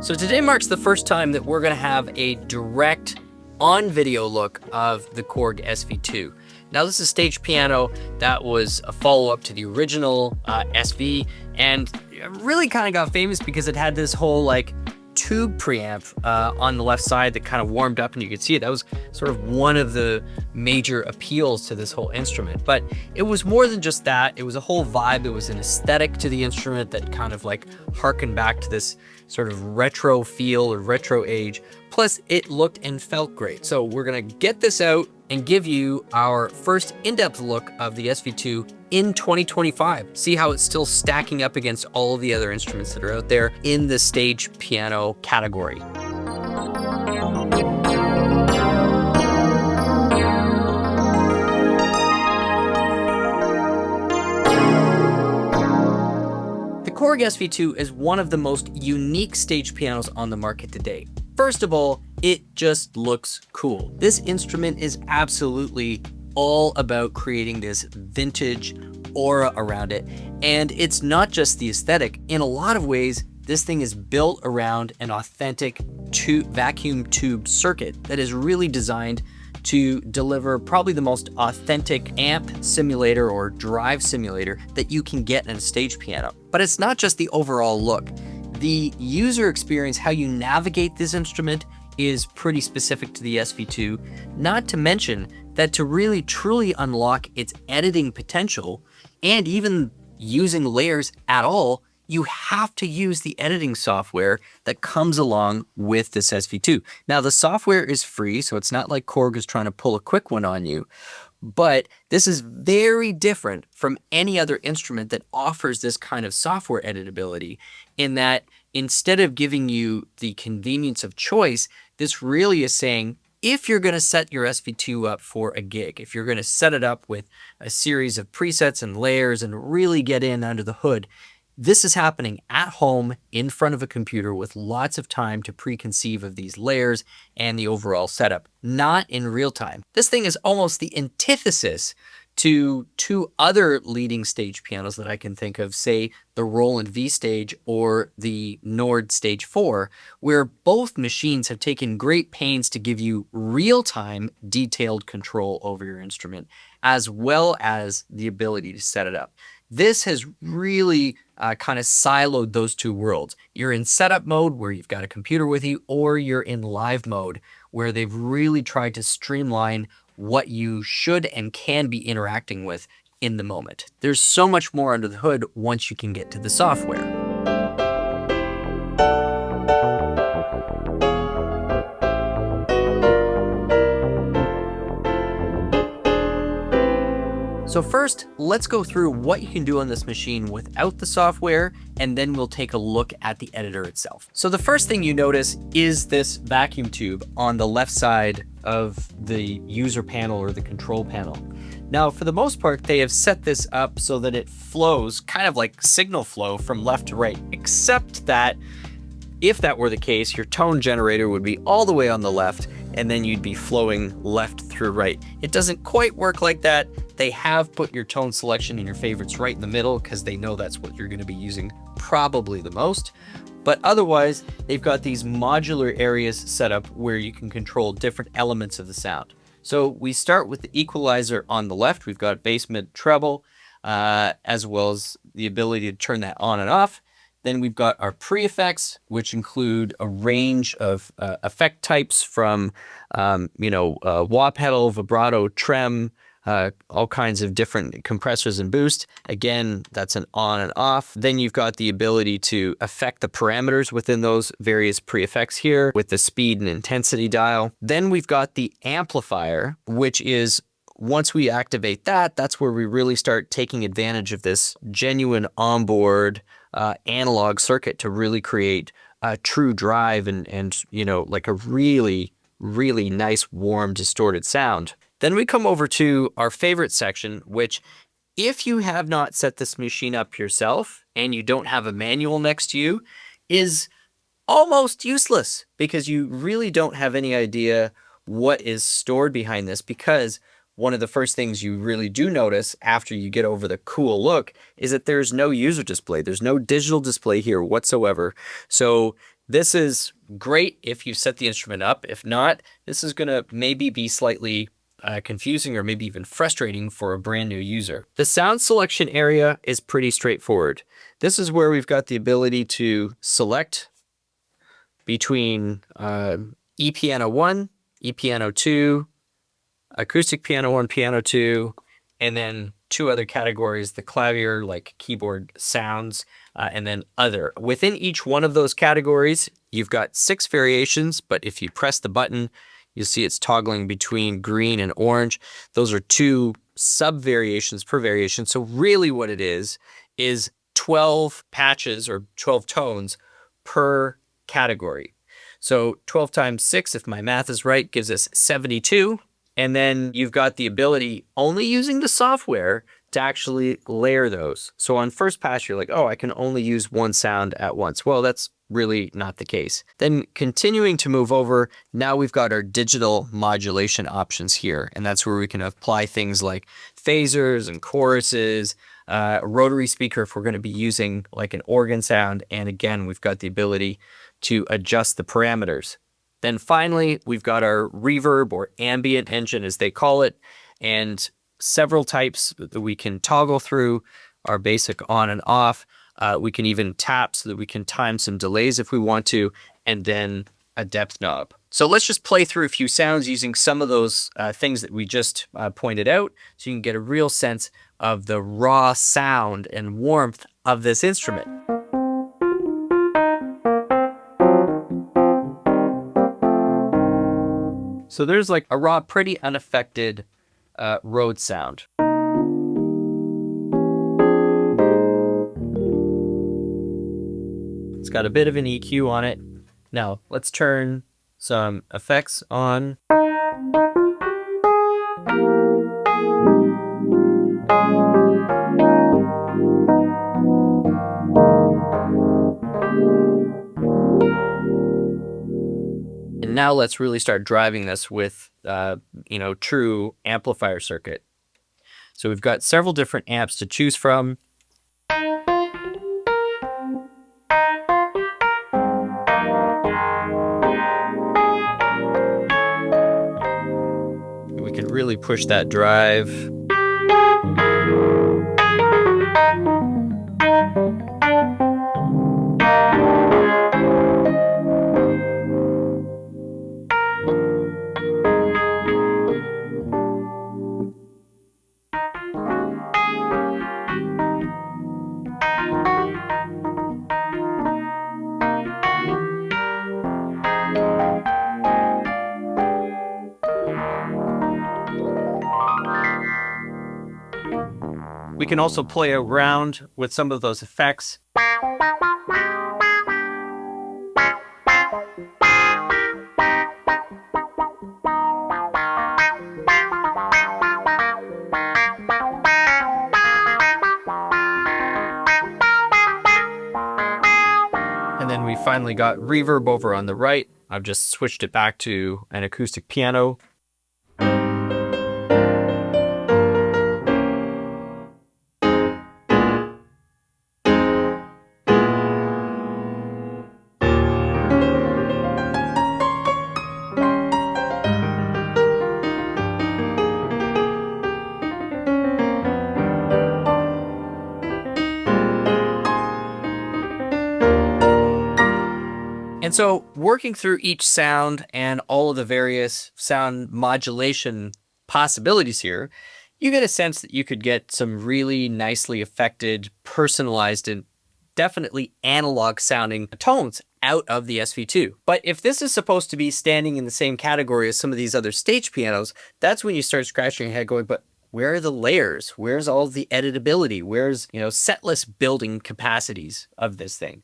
So today marks the first time that we're going to have a direct on-video look of the KORG SV-2. Now this is a stage piano that was a follow-up to the original SV, and it really kind of got famous because it had this whole like tube preamp on the left side that kind of warmed up and you could see it. That was sort of one of the major appeals to this whole instrument. But it was more than just that. It was a whole vibe. It was an aesthetic to the instrument that kind of like harkened back to this sort of retro feel or retro age. Plus it looked and felt great. So we're gonna get this out and give you our first in-depth look of the SV-2 in 2025. See how it's still stacking up against all of the other instruments that are out there in the stage piano category. The KORG SV-2 is one of the most unique stage pianos on the market today. First of all, it just looks cool. This instrument is absolutely all about creating this vintage aura around it. And it's not just the aesthetic. In a lot of ways, this thing is built around an authentic vacuum tube circuit that is really designed to deliver probably the most authentic amp simulator or drive simulator that you can get in a stage piano. But it's not just the overall look. The user experience, how you navigate this instrument, is pretty specific to the SV-2, not to mention that to really truly unlock its editing potential and even using layers at all, you have to use the editing software that comes along with this SV-2. Now the software is free, so it's not like KORG is trying to pull a quick one on you, but this is very different from any other instrument that offers this kind of software editability, in that instead of giving you the convenience of choice, this really is saying, if you're going to set your SV-2 up for a gig, if you're going to set it up with a series of presets and layers and really get in under the hood, this is happening at home in front of a computer with lots of time to preconceive of these layers and the overall setup, not in real time. This thing is almost the antithesis to two other leading stage pianos that I can think of, say the Roland V Stage or the Nord Stage 4, where both machines have taken great pains to give you real-time detailed control over your instrument, as well as the ability to set it up. This has really kind of siloed those two worlds. You're in setup mode where you've got a computer with you, or you're in live mode where they've really tried to streamline what you should and can be interacting with in the moment. There's so much more under the hood once you can get to the software. So first, let's go through what you can do on this machine without the software, and then we'll take a look at the editor itself. So the first thing you notice is this vacuum tube on the left side of the user panel or the control panel. Now, for the most part, they have set this up so that it flows kind of like signal flow from left to right, except that if that were the case, your tone generator would be all the way on the left, and then you'd be flowing left through right. It doesn't quite work like that. They have put your tone selection and your favorites right in the middle because they know that's what you're going to be using probably the most. But otherwise, they've got these modular areas set up where you can control different elements of the sound. So we start with the equalizer on the left. We've got bass, mid, treble, as well as the ability to turn that on and off. Then we've got our pre-effects, which include a range of effect types from, wah pedal, vibrato, trem, all kinds of different compressors and boost. Again, that's an on and off. Then you've got the ability to affect the parameters within those various pre-effects here with the speed and intensity dial. Then we've got the amplifier, which is, once we activate that, that's where we really start taking advantage of this genuine onboard analog circuit to really create a true drive and like a really, really nice, warm, distorted sound. Then we come over to our favorite section, which if you have not set this machine up yourself and you don't have a manual next to you, is almost useless because you really don't have any idea what is stored behind this, because one of the first things you really do notice after you get over the cool look is that there's no user display. There's no digital display here whatsoever. So This is great if you set the instrument up. If not, this is going to maybe be slightly confusing or maybe even frustrating for a brand new user. The sound selection area is pretty straightforward. This is where we've got the ability to select between E-piano 1, E-piano 2, acoustic piano 1, piano 2, and then 2 other categories, the clavier, like keyboard sounds, and then other. Within each one of those categories, you've got 6 variations, but if you press the button, you'll see it's toggling between green and orange. Those are 2 sub-variations per variation. So really what it is 12 patches or 12 tones per category. So 12 times 6, if my math is right, gives us 72. And then you've got the ability, only using the software, to actually layer those. So on first pass, you're like, oh, I can only use one sound at once. Well, that's really not the case. Then continuing to move over, now we've got our digital modulation options here. And that's where we can apply things like phasers and choruses, rotary speaker if we're going to be using like an organ sound. And again, we've got the ability to adjust the parameters. Then finally, we've got our reverb or ambient engine, as they call it, and several types that we can toggle through, our basic on and off. We can even tap so that we can time some delays if we want to, and then a depth knob. So let's just play through a few sounds using some of those things that we just pointed out, so you can get a real sense of the raw sound and warmth of this instrument. So there's like a raw, pretty unaffected Rhodes sound. It's got a bit of an EQ on it. Now let's turn some effects on. And now let's really start driving this with, true amplifier circuit. So we've got several different amps to choose from. We can really push that drive. We can also play around with some of those effects. And then we finally got reverb over on the right. I've just switched it back to an acoustic piano. And so working through each sound and all of the various sound modulation possibilities here, you get a sense that you could get some really nicely affected, personalized, and definitely analog sounding tones out of the SV2. But if this is supposed to be standing in the same category as some of these other stage pianos, that's when you start scratching your head going, but where are the layers? Where's all the editability? Where's, setlist building capacities of this thing?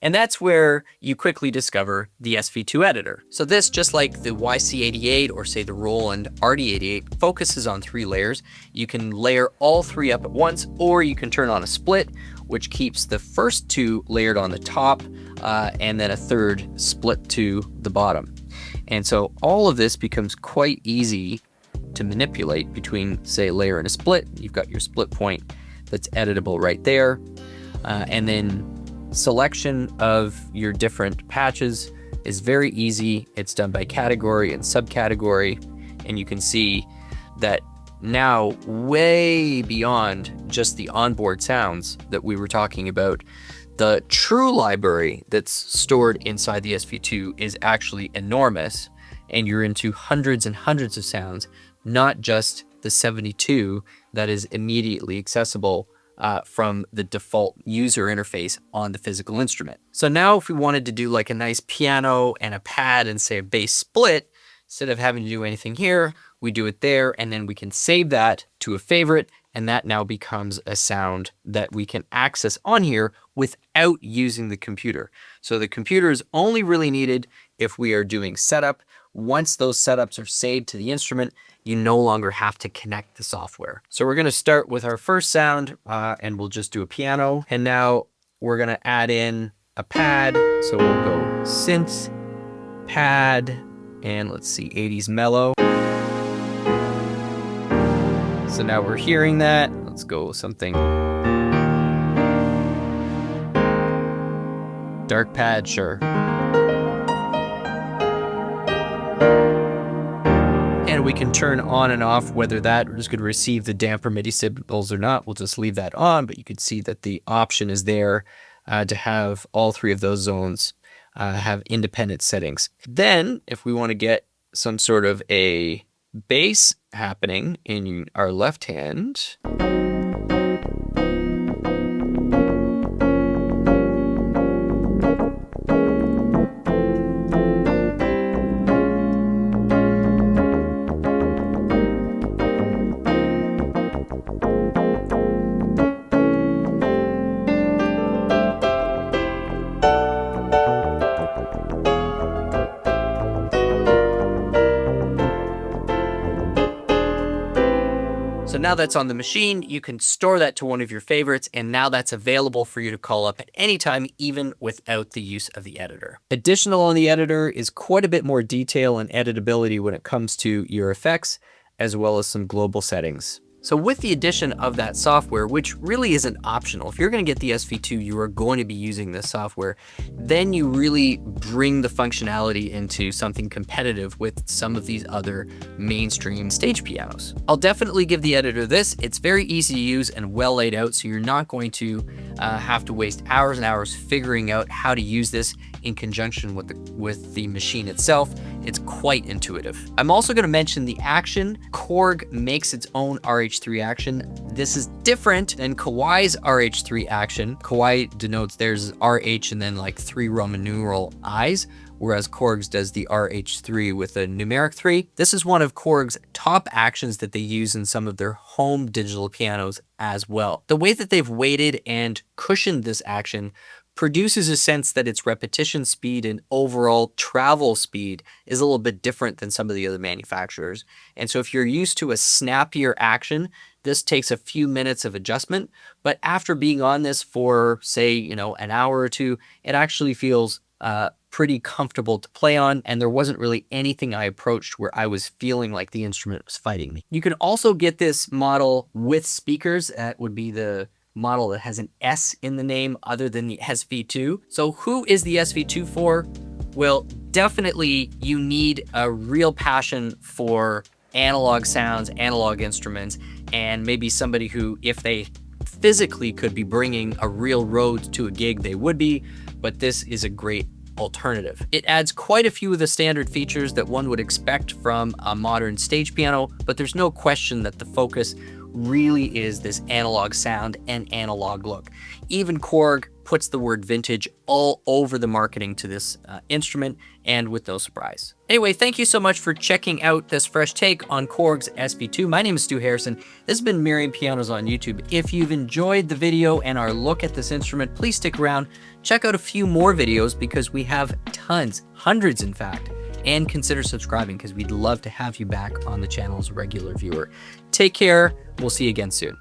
And that's where you quickly discover the SV2 editor. So this, just like the YC88 or say the Roland RD88, focuses on 3 layers. You can layer all 3 up at once, or you can turn on a split, which keeps the first 2 layered on the top, and then a third split to the bottom. And so all of this becomes quite easy to manipulate between, say, a layer and a split. You've got your split point that's editable right there. And then selection of your different patches is very easy. It's done by category and subcategory, and you can see that now way beyond just the onboard sounds that we were talking about, the true library that's stored inside the SV2 is actually enormous, and you're into hundreds and hundreds of sounds, not just the 72 that is immediately accessible from the default user interface on the physical instrument. So now if we wanted to do like a nice piano and a pad and say a bass split, instead of having to do anything here, we do it there, and then we can save that to a favorite, and that now becomes a sound that we can access on here without using the computer. So the computer is only really needed if we are doing setup. Once those setups are saved to the instrument, you no longer have to connect the software. So we're gonna start with our first sound, and we'll just do a piano. And now we're gonna add in a pad. So we'll go synth, pad, and let's see, 80s mellow. So now we're hearing that. Let's go something. Dark pad, sure. And we can turn on and off whether that is going to receive the damper MIDI signals or not. We'll just leave that on, but you can see that the option is there to have all three of those zones have independent settings. Then if we want to get some sort of a bass happening in our left hand, so now that's on the machine, you can store that to one of your favorites, and now that's available for you to call up at any time, even without the use of the editor. Additional on the editor is quite a bit more detail and editability when it comes to your effects, as well as some global settings. So with the addition of that software, which really isn't optional, if you're going to get the SV2, you are going to be using this software, then you really bring the functionality into something competitive with some of these other mainstream stage pianos. I'll definitely give the editor this. It's very easy to use and well laid out, so you're not going to have to waste hours and hours figuring out how to use this in conjunction with the machine itself. It's quite intuitive. I'm also going to mention the action. KORG makes its own RH3 action. This is different than Kawai's RH3 action. Kawai denotes theirs as RH and then like 3 Roman numeral I's, whereas KORG's does the RH3 with a numeric 3. This is one of KORG's top actions that they use in some of their home digital pianos as well. The way that they've weighted and cushioned this action produces a sense that its repetition speed and overall travel speed is a little bit different than some of the other manufacturers. And so if you're used to a snappier action, this takes a few minutes of adjustment, but after being on this for, say, an hour or two, it actually feels pretty comfortable to play on, and there wasn't really anything I approached where I was feeling like the instrument was fighting me. You can also get this model with speakers. That would be the model that has an S in the name other than the SV2. So who is the SV2 for? Well, definitely you need a real passion for analog sounds, analog instruments, and maybe somebody who, if they physically could be bringing a real Rhodes to a gig, they would be, but this is a great alternative. It adds quite a few of the standard features that one would expect from a modern stage piano, but there's no question that the focus really is this analog sound and analog look. Even KORG puts the word vintage all over the marketing to this instrument, and with no surprise. Anyway, thank you so much for checking out this fresh take on KORG's SV2. My name is Stu Harrison. This has been Merriam Pianos on YouTube. If you've enjoyed the video and our look at this instrument, please stick around. Check out a few more videos because we have tons, hundreds in fact, and consider subscribing because we'd love to have you back on the channel as a regular viewer. Take care. We'll see you again soon.